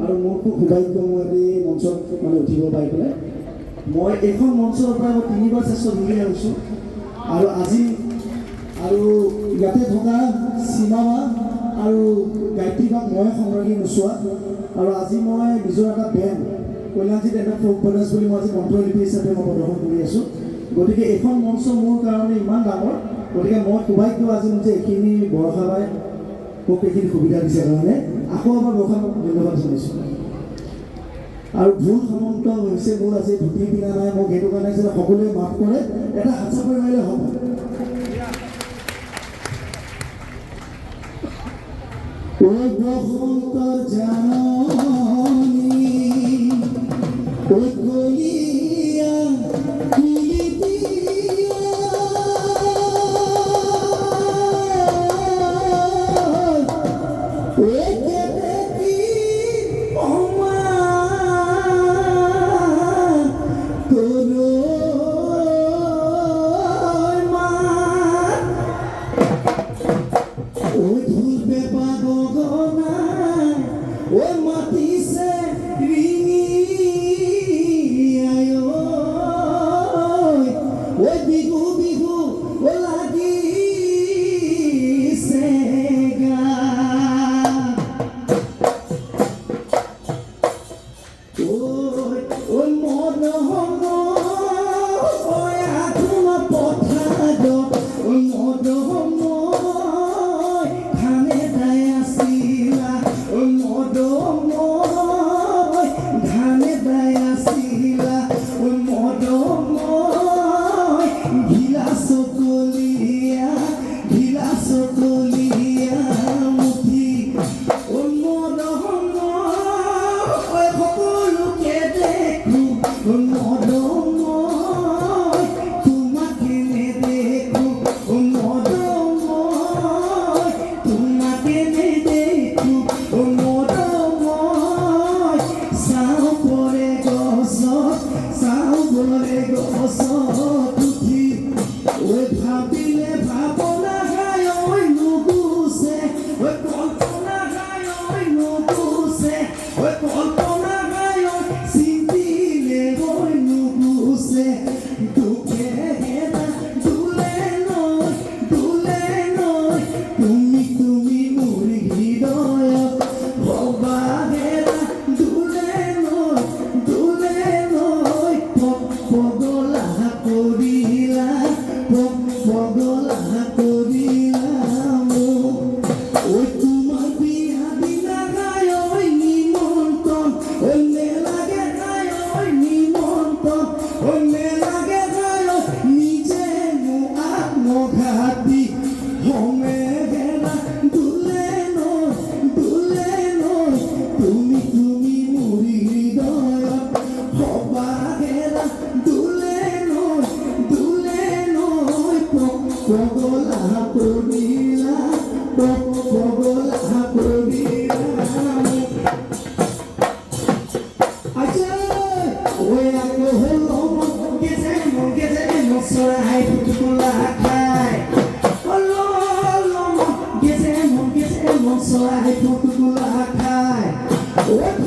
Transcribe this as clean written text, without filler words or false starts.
আৰু মোৰ খুব সৌভাগ্য মই এই মঞ্চত মানে উঠিব পাই পেলাই মই এইখন মঞ্চৰ পৰা মই 3বাৰ শ্ৰেষ্ঠ ধুনীয়া হৈছোঁ আৰু আজি আৰু ইয়াতে থকা সীমাবা আৰু গায়ত্ৰীবাক মই সংগ্ৰামী নোচোৱা আৰু আজি মই নিজৰ এটা বেণ্ড কল্যাণজিৎ এণ্ড ফ'ক ব্ৰাদাৰ্ছ বুলি মই আজি কণ্ঠশিল্পী হিচাপে মই প্ৰদৰ্শন কৰি আছোঁ গতিকে এইখন মঞ্চ মোৰ কাৰণে ইমান ডাঙৰ গতিকে মই সৌভাগ্য আজি যে এইখিনি বৰষা বাই মোক এইখিনি সুবিধা দিছে কাৰণে আকৌ এবাৰ বৰষাক ধন্যবাদ জনাইছোঁ আৰু ভুল সামন্ত হৈছে মোৰ আজি ধুতি পিন্ধা নাই মোক সেইটো কাৰণে যে সকলোৱে মাফ কৰে এটা হাত চাপৰি মাৰিলে হ'ব ও বসন্ত জাননী ও কলিয়া So I put the